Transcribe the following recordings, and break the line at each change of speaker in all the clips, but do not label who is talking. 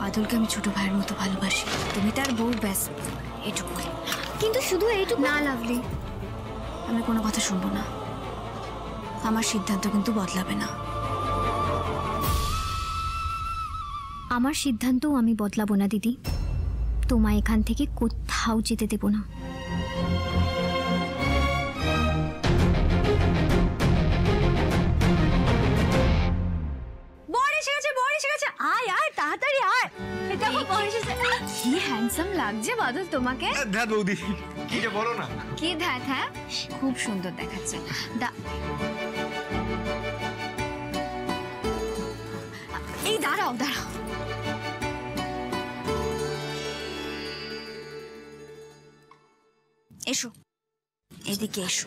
বাদলকে আমি ছোট ভাইয়ের মতো ভালোবাসি, তুমি তার বউ, ব্যাস এটুকুই।
কিন্তু শুধু এইটুকু
না লাভলি, আমি কোনো কথা শুনবো না। আমার সিদ্ধান্ত কিন্তু বদলাবে না।
আমার সিদ্ধান্তও আমি বদলাবো না দিদি। তোমায় এখান থেকে কোথাও যেতে দেব না। আয় আয় তাড়াতাড়ি আয়। কি হ্যান্ডসাম লাগছে বাদল তোমাকে।
ধ্যাত বৌদি, কি যে বলো না।
কি ধ্যাত? হ্যাঁ, খুব সুন্দর দেখাচ্ছে। এই দাঁড়াও দাঁড়াও, এসো এদিকে এসো।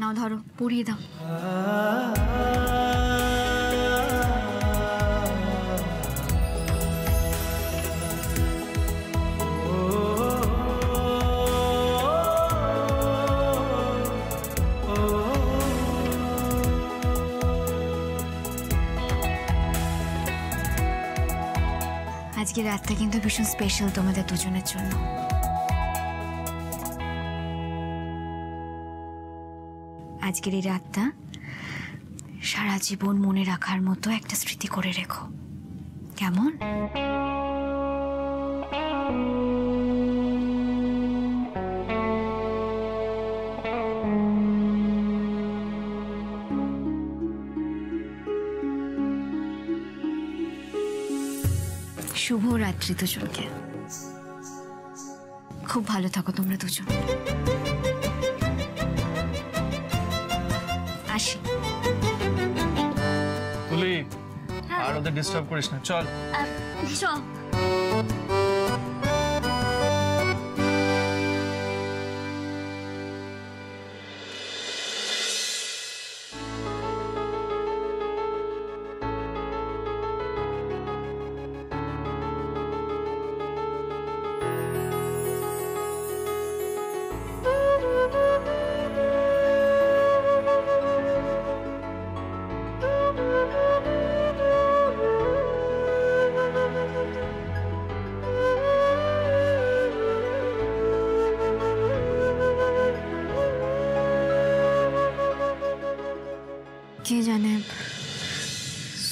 নাও ধরো, পরিয়ে দাও। আজকের রাতটা কিন্তু ভীষণ স্পেশাল তোমাদের দুজনের জন্য। আজকের এই রাতটা সারা জীবন মনে রাখার মতো একটা স্মৃতি করে রেখো, কেমন? শুভ রাত্রি দুজনকে। খুব ভালো থাকো তোমরা দুজন। আসি।
তুলি, আর ওদের ডিস্টার্ব করিস না, চল
চল।
কে জানে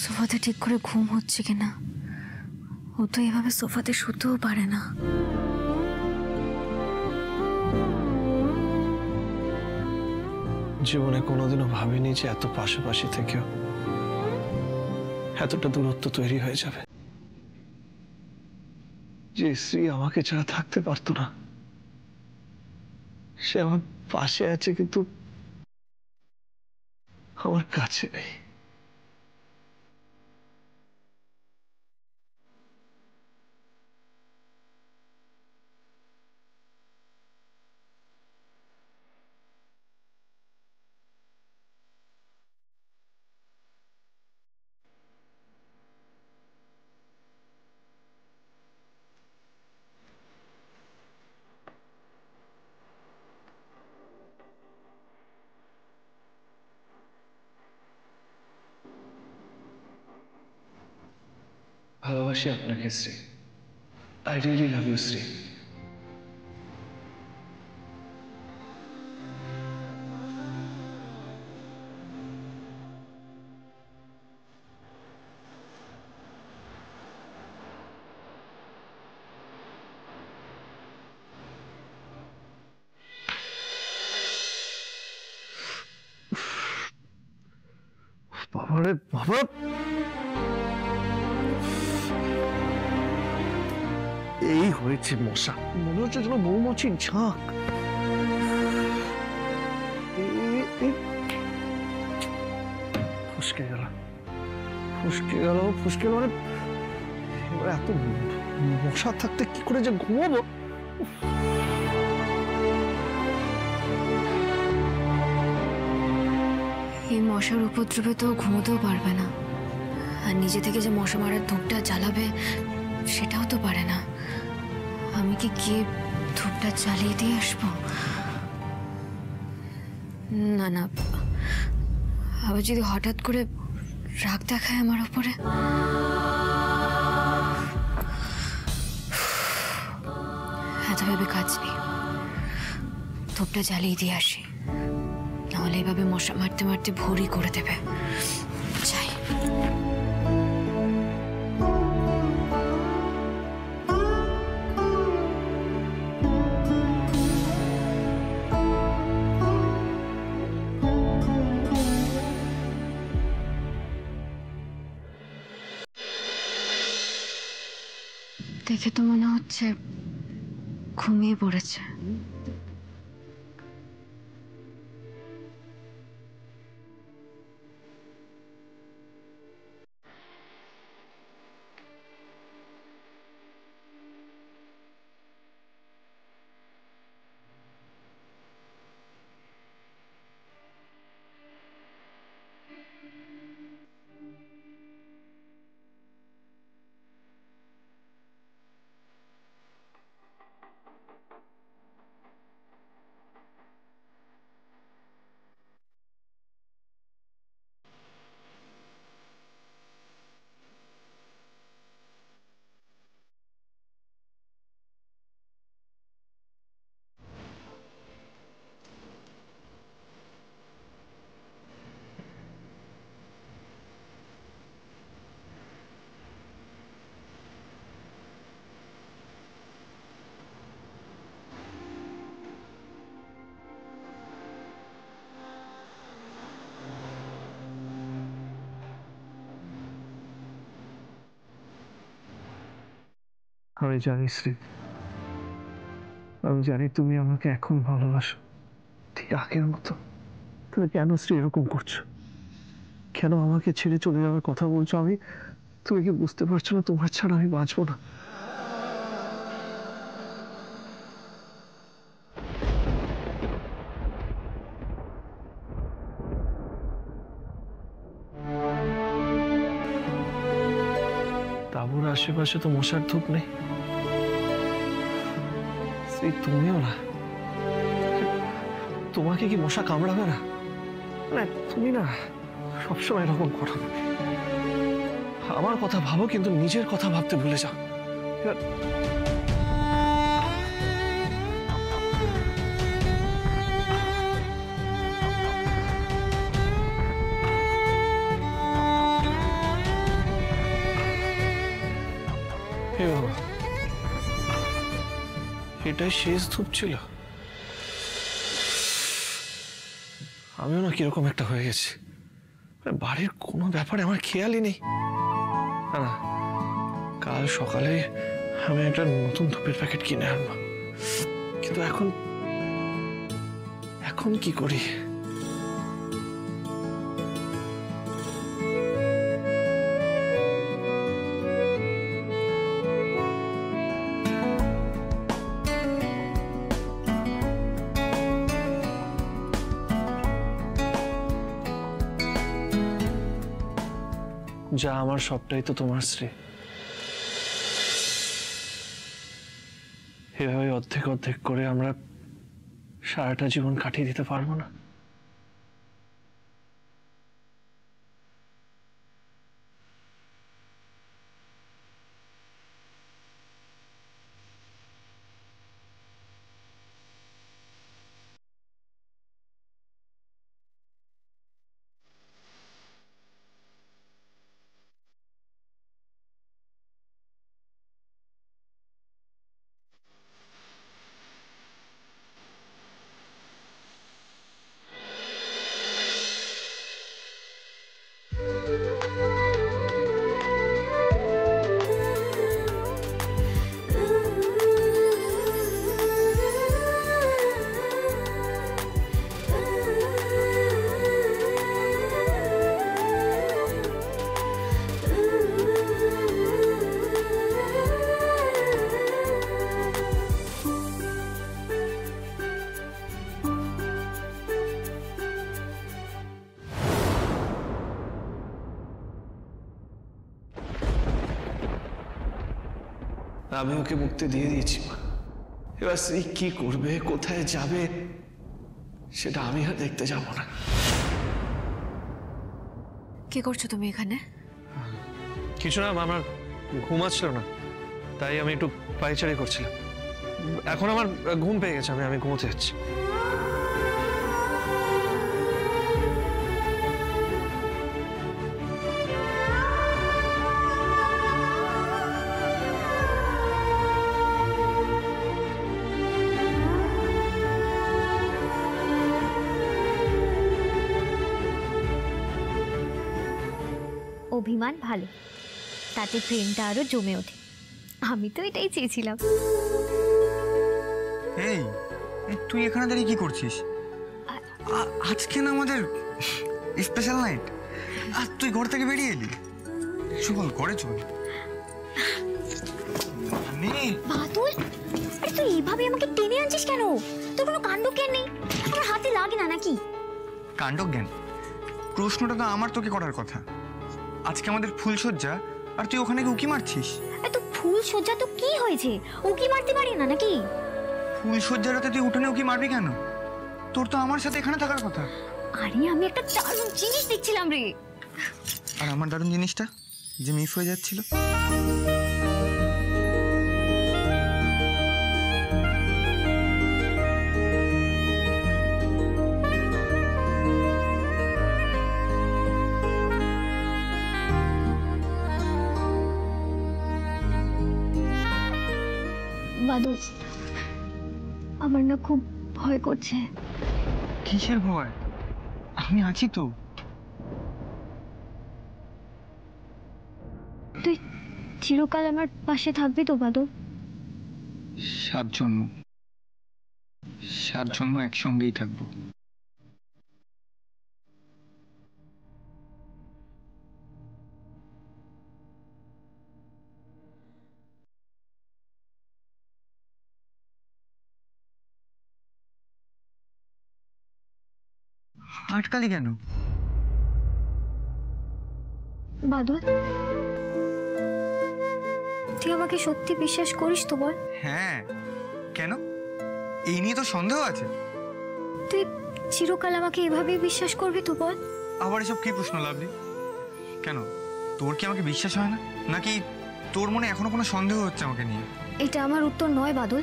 সোফাতে ঠিক করে ঘুম হচ্ছে কিনা। ও তো এভাবে সোফাতে শুতেও পারে না।
জীবনে কোনোদিনও ভাবিনি যে এত পাশাপাশি থেকেও এতটা দূরত্ব তৈরি হয়ে যাবে, যে স্ত্রী আমাকে ছাড়া থাকতে পারতো না সে আমার পাশে আছে কিন্তু আমার কাছে নেই। ভালোবাসি আপনাকে Shri. I really love you Shri. বাবারে বাবা, এই হয়েছে মশা, মনে হচ্ছে যেন মৌমাছির ঝাঁক। ফুসকে গেল ফুসকে গেল ফুসকে গেল, মানে এবার এত মশা থাকতে কি করে যে ঘুমাবো।
এই মশার উপদ্রবে তো ঘুমোতেও পারবে না, আর নিজে থেকে যে মশা মারার ধূপটা জ্বালাবে সেটাও তো পারে না। আমি কি গিয়ে ধূপটা জ্বালিয়ে দিয়ে আসবো? না না, আবার যদি হঠাৎ করে রাগ দেখায় আমার ওপরে। এত ভেবে কাজ নেই, ধূপটা জ্বালিয়ে দিয়ে আসি, নাহলে এভাবে মশা মারতে মারতে ভোরই করে দেবে। যাই। দেখে তো মনে হচ্ছে ঘুমিয়ে পড়েছে।
আমি জানি শ্রী, আমি জানি তুমি আমাকে এখন ভালোবাসো ঠিক আগের মতো। তুমি কেন শ্রী এরকম করছো? কেন আমাকে ছেড়ে চলে যাওয়ার কথা বলছো? তুমি কি বুঝতে পারছো না তোমার ছাড়া আমি বাঁচবো না? তাঁবুর আশেপাশে তো মশার ধূপ নেই, সেই তুমিও না। তোমাকে কি মশা কামড়াবে না? না, তুমি না সবসময় এরকম করো। আমার কথা ভাবো, কিন্তু নিজের কথা ভাবতে ভুলে যাও। হে বাবা, এটাই শেষ ধূপ ছিল। আমিও না কিরকম একটা হয়ে গেছি, বাড়ির কোনো ব্যাপারে আমার খেয়ালই নেই। না, কাল সকালে আমি একটা নতুন ধূপের প্যাকেট কিনে আনবো, কিন্তু এখন কি করি? যা আমার সবটাই তো তোমার শ্রী। এভাবে অর্ধেক অর্ধেক করে আমরা সারাটা জীবন কাটিয়ে দিতে পারবো না? আমি ওকে মুক্তি দিয়ে দিয়েছি মা। এবার শ্রী কি করবে, কোথায় যাবে, সেটা আমি আর দেখতে যাব না।
কি করছো তুমি এখানে?
কিছু না, আমার ঘুম আসছিল না, তাই আমি একটু পায়চারি করছিলাম। এখন আমার ঘুম পেয়ে গেছে, আমি ঘুমোতে যাচ্ছি।
অভিমান ভালো, তাতে প্রেমটা আরো জমে ওঠে। আমি তো এটাই চেয়েছিলাম।
এই তুই এখানে দাঁড়িয়ে কি করছিস? আজকে না আমাদের স্পেশাল নাইট, আর তুই ঘর থেকে বেরিয়ে এলি। চল ঘরে চল।
বাদল, আরে তুই এইভাবে আমাকে টেনে আনছিস কেন? তোর কোনো কাণ্ড জ্ঞান নেই? আমার হাতে লাগে না নাকি?
কাণ্ড জ্ঞান? প্রশ্নটা তো আমার তোকে করার কথা। আজকে আমাদের ফুলসজ্জা, আর তুই ওখানে উকি মারছিস।
এত ফুল সজ্জা তো কি হয়েছে? উকি মারতে পারি না নাকি?
ফুলসজ্জার রাতে তুই উঠোনে উকি মারবি কেন? তোর তো আমার সাথে এখানে থাকার কথা।
আরে আমি একটা দারুণ জিনিস দেখছিলাম রে।
আর আমার দারুণ জিনিসটা যে মিস হয়ে যাচ্ছিল।
বাদল, আমার না খুব ভয় করছে।
কিসের ভয়? আমি আছি তো।
তুই চিরকাল আমার পাশে থাকবি তো বাদল?
7 জন্ম, 7 জন্ম একসঙ্গেই থাকবো। আটকালি কেন?
বাদল, তুই আমাকে সত্যি বিশ্বাস করিস তো বল?
হ্যাঁ, কেন? এই নিয়ে তো সন্দেহ আছে?
তুই চিরকাল আমাকে এভাবেই বিশ্বাস করবি তো বল?
আবার এসব কি প্রশ্ন লাভলি? কেন, তোর কি আমাকে বিশ্বাস হয় না, নাকি তোর মনে এখনো কোনো সন্দেহ হচ্ছে আমাকে নিয়ে?
এটা আমার উত্তর নয় বাদল,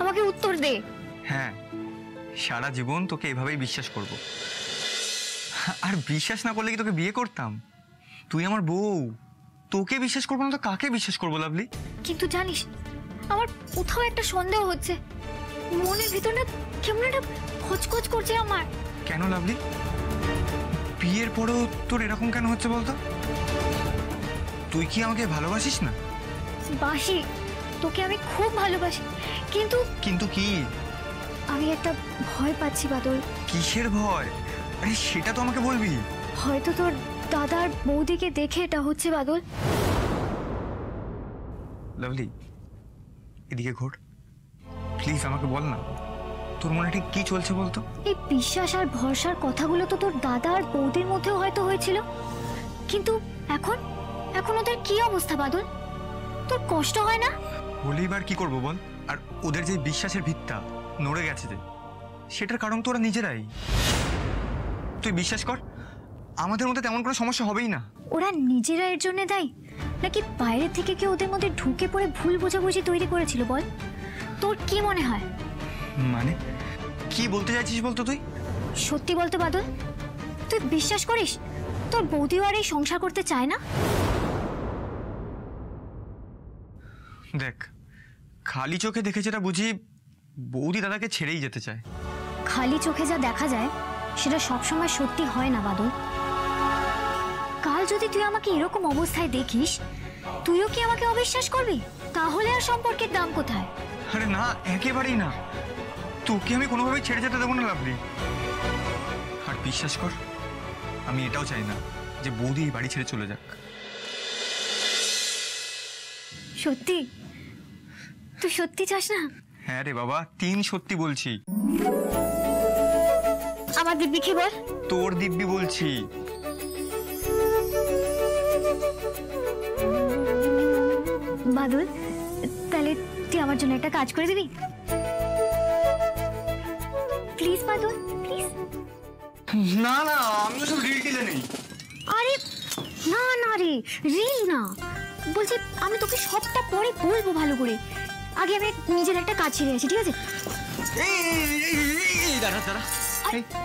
আমাকে উত্তর দে।
হ্যাঁ, সারা জীবন তোকে এভাবেই বিশ্বাস করব। আর বিশ্বাস না করলে কি তোকে বিয়ে করতাম? তুই আমার বউ, তোকে বিশ্বাস করবো না তো কাকে বিশ্বাস করবো লাভলি?
কিন্তু জানিস, আমার কোথাও একটা সন্দেহ হচ্ছে। মনের ভিতর না কেমন একটা খচখচ করছে আমার।
কেন লাভলি? বিয়ের পরেও তোর এরকম কেন হচ্ছে বলতো? তুই কি আমাকে ভালোবাসিস না?
বাসি, তোকে আমি খুব ভালোবাসি, কিন্তু
কিন্তু কি?
আমি একটা ভয় পাচ্ছি বাদল।
কিসের ভয়? আরে সেটা তো আমাকে বলবি।
হয়তো তোর দাদার বৌদিকে দেখে এটা হচ্ছে বাদল।
লাভলি, এদিকে ঘোর, প্লিজ আমাকে বল না, তোর মনে ঠিক কি চলছে বলতো?
এই বিশ্বাস আর ভরসার কথাগুলো তো তোর দাদা আর বৌদির মধ্যেও হয়তো হয়েছিল, কিন্তু এখন এখন ওদের কি অবস্থা বাদল? তোর কষ্ট হয় না?
হলেই বার কি করবো বল? আর ওদের যে বিশ্বাসের ভিতটা নড়ে গেছে যে, সেটার কারণ তো ওরা নিজেরাই। তুই বিশ্বাস কর, আমাদের মধ্যে তেমন কোনো সমস্যা হবেই না।
ওরা নিজেরা এর জন্য দায়ী, নাকি বাইরে থেকে কেউ ওদের মধ্যে ঢুকে পড়ে ভুল বোঝাবুঝি তৈরি করেছিল বল? তোর কি মনে হয়?
মানে কি বলতে চাইছিস বলতো তুই?
সত্যি বলতে বাদল, তুই বিশ্বাস করিস তোর বৌদিও আর এই সংসার করতে চায় না?
দেখ, খালি চোখে দেখে যেটা বুঝি, বৌদি দাদাকে ছেড়েই যেতে চায়।
খালি চোখে যা দেখা যায় সেটা সবসময় সত্যি হয় না বাদল। কাল যদি তুই আমাকে এরকম অবস্থায় দেখিস, তুইও কি আমাকে অবিশ্বাস করবি? তাহলে আর সম্পর্কের দাম কোথায়?
আরে না, একেবারেই না। তোকে আমি কোনোভাবেই ছেড়ে যেতে দেবো না লাভলি। আর বিশ্বাস কর, আমি এটাও চাই না যে বৌদি এই বাড়ি ছেড়ে চলে যাক।
সত্যি? তুই সত্যি চাস না?
হ্যাঁ রে বাবা, 3 সত্যি বলছি।
আমার দিব্যি কি বল?
তোর দিব্যি বলছি।
বাদল, তাহলে তুই আমার জন্য একটা কাজ করে দিবি প্লিজ? Badal please.
না না, আমি তো সব ডিটেইলে নেই।
আরে না না রে, রিল না, বলছি আমি তোকে সবটা পরে বলবো ভালো করে। আগে আমি নিজের একটা কাজ ছেড়ে আছি, ঠিক আছে?
দাঁড়া দাঁড়া,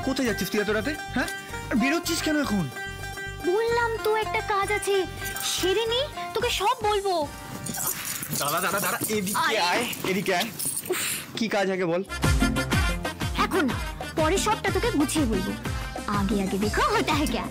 কোথায় যাচ্ছিস তুই এত রাতে? হ্যাঁ, আর বেরোচ্ছিস কেন এখন?
বললাম তো একটা কাজ আছে, সেরে নি, তোকে সব বলবো।
দাঁড়া দাঁড়া দাঁড়া, এদিকে আয়, এদিকে আয়। কি কাজ আগে বল।
এখন না, পরে সবটা তোকে গুছিয়ে বলবো। আগে আগে দেখো হতা হ্যাঁ ক্যা।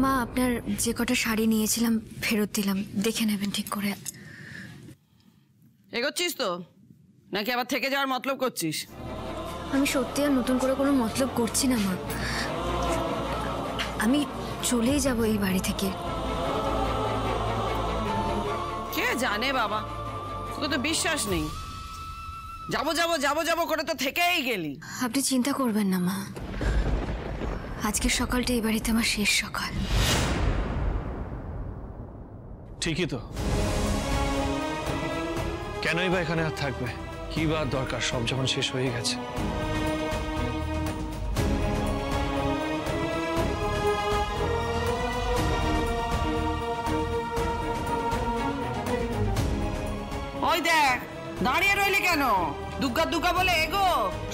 মা, আপনার যে কটা শাড়ি নিয়েছিলাম ফেরত দিলাম, দেখে নেবেন ঠিক করে।
এগোচ্ছিস তো নাকি আবার থেকে যাওয়ার মতলব করছিস?
আমি সত্যি আর নতুন করে কোনো মতলব করছি না মা, আমি চলেই যাব এই বাড়ি থেকে।
কে জানে বাবা, তোকে তো বিশ্বাস নেই। যাবো যাবো যাবো যাবো করে তো থেকেই গেলি।
আপনি চিন্তা করবেন না মা, আজকের সকালটা এই বাড়িতে আমার শেষ সকাল।
ঠিকই তো, কেনই বা এখানে আর থাকবে? কি বা দরকার, সব যখন শেষ হয়ে গেছে।
ওই দেখ, দাঁড়িয়ে রইলি কেন? দুগ্গা দুগ্গা বলে এগো।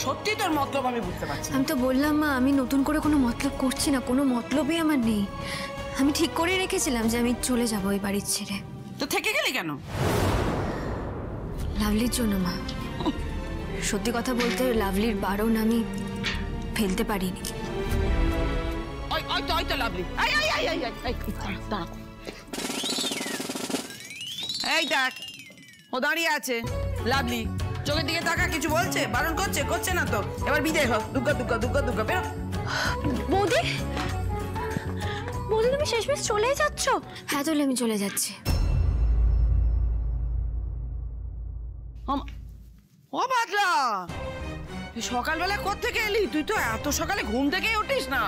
সত্যি তোর মতলব আমি বুঝতে পারছি।
আমি তো বললাম মা, আমি নতুন করে কোনো মতলব করছি না, কোনো মতলবই আমার নেই। আমি ঠিক করে রেখেছিলাম যে আমি চলে যাব এই বাড়ির ছেড়ে।
তো থেকে গেলি কেন?
লাভলির জন্য মা। সত্যি কথা বলতে লাভলির বারণ আমি ফেলতে পারিনি।
ওই ওই তো ওই তো লাভলি। এই এই এই এই এই দাঁড়া। এই দেখ, ও দাঁড়িয়ে আছে লাভলি, চোখের দিকে তাকা। কিছু বলছে? বারণ করছে? করছে না তো। এবার বিদায় হ। দুগ্গা দুগ্গা দুগ্গা দুগ্গা বেরো।
বৌদি, বৌদি তুমি শেষমেশ চলেই যাচ্ছ?
হ্যাঁ তাহলে আমি চলে যাচ্ছি।
ও বাদলা, সকালবেলা কোত্থেকে এলি? তুই তো এত সকালে ঘুম থেকেই উঠিস না।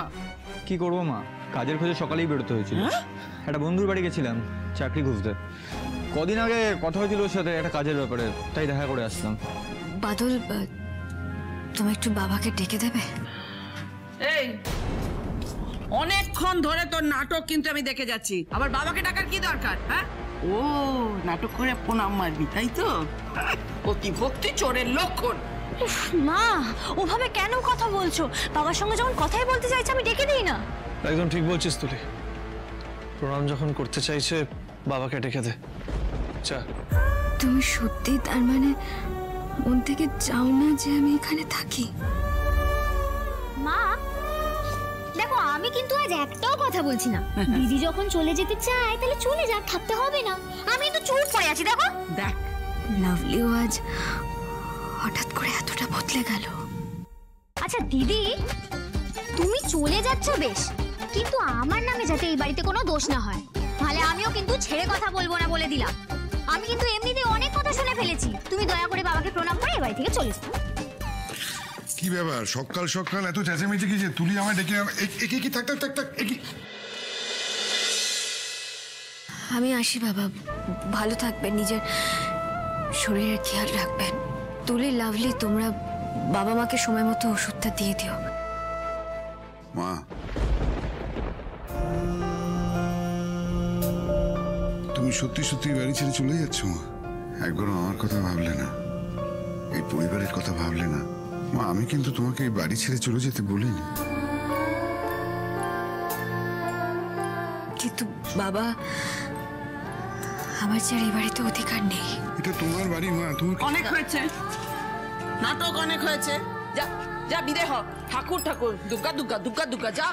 কি করবো মা, কাজের খোঁজে সকালেই বেরোতে হয়েছিল। একটা বন্ধুর বাড়ি গেছিলাম চাকরি খুঁজতে। কদিন আগে কথা হয়েছিল ওর সাথে একটা কাজের ব্যাপারে, তাই দেখা করে আসলাম।
বাদল, তুমি একটু বাবাকে ডেকে দেবে?
এই অনেকক্ষণ ধরে তোর নাটক কিন্তু আমি দেখে যাচ্ছি, আবার বাবাকে ডাকার কি দরকার? হ্যাঁ, ও নাটক করে প্রণাম মারবি তাই তো? অতিভক্তি চোরের লক্ষণ।
মা, ওভাবে কেন কথা বলছো? বাবার সঙ্গে যখন কথাই বলতে চাইছে আমি ডেকে দিই না?
একদম ঠিক বলছিস তুলি, প্রণাম যখন করতে চাইছে বাবাকে ডেকে দে। চা।
তুমি সত্যি তার মানে মন থেকে চাও না যে আমি এখানে থাকি?
মা দেখো, আমি কিন্তু আজ একটাও কথা বলছি না। দিদি যখন চলে যেতে চায় তাহলে চলে যাক, থাকতে হবে না। আমি তো চুপ করে আছি। দেখো
দেখ,
লাভলিও আজ হঠাৎ করে এতটা বদলে গেল।
আচ্ছা দিদি, তুমি চলে যাচ্ছ বেশ, কিন্তু আমার নামে যাতে এই বাড়িতে কোনো দোষ না হয়, তাহলে আমিও কিন্তু ছেড়ে কথা বলবো না বলে দিলাম। আমি কিন্তু এমনিতেই অনেক কথা শুনে ফেলেছি। তুমি দয়া করে বাবাকে প্রণাম করে এই বাড়ি থেকে চলে যাও।
কি ব্যাপার, সকাল সকাল এত চেঁচামেচি কি? যে তুলি আমায় ডেকে কি থাক থাক থাক থাক কি?
আমি আসি বাবা, ভালো থাকবেন, নিজের শরীরের খেয়াল রাখবেন। তুলি, লাভলি, তোমরা বাবা মাকে সময় মতো ওষুধটা দিয়ে দিও।
মা, তুমি সত্যি সত্যি বাড়ি ছেড়ে চলে যাচ্ছ? মা, একবারও আমার কথা ভাবলে না? এই পরিবারের কথা ভাবলে না? মা, আমি কিন্তু তোমাকে এই বাড়ি ছেড়ে চলে যেতে বলিনি।
কিন্তু বাবা, আমার যে এই বাড়িতে অধিকার নেই।
এটা তোমার বাড়ি মা, তোমার
অনেক হয়েছে নাটক, অনেক হয়েছে। যা যা বিদে হ। ঠাকুর ঠাকুর, দুগ্গা দুগ্গা দুগ্গা দুগ্গা, যা।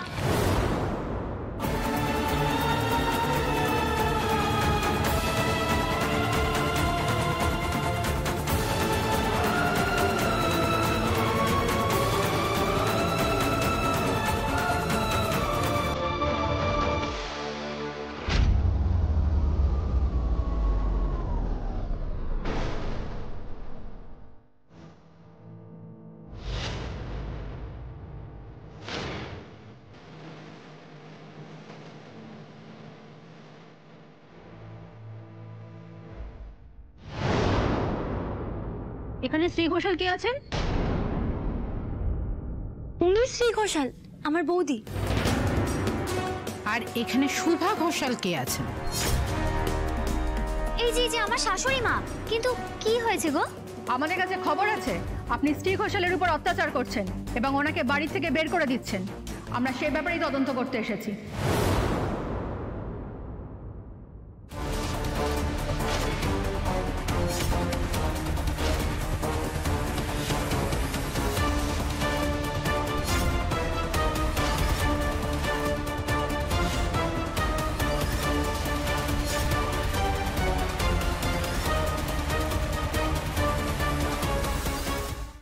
এখানে শ্রী ঘোষাল কে আছেন?
উনি শ্রী ঘোষাল, আমার বৌদি।
আর এখানে শুভা ঘোষাল কে আছেন?
এই যে আমার শাশুড়ি মা। কিন্তু কি হয়েছে গো?
আমাদের কাছে খবর আছে আপনি শ্রী ঘোষালের উপর অত্যাচার করছেন এবং ওনাকে বাড়ি থেকে বের করে দিচ্ছেন। আমরা সেই ব্যাপারেই তদন্ত করতে এসেছি।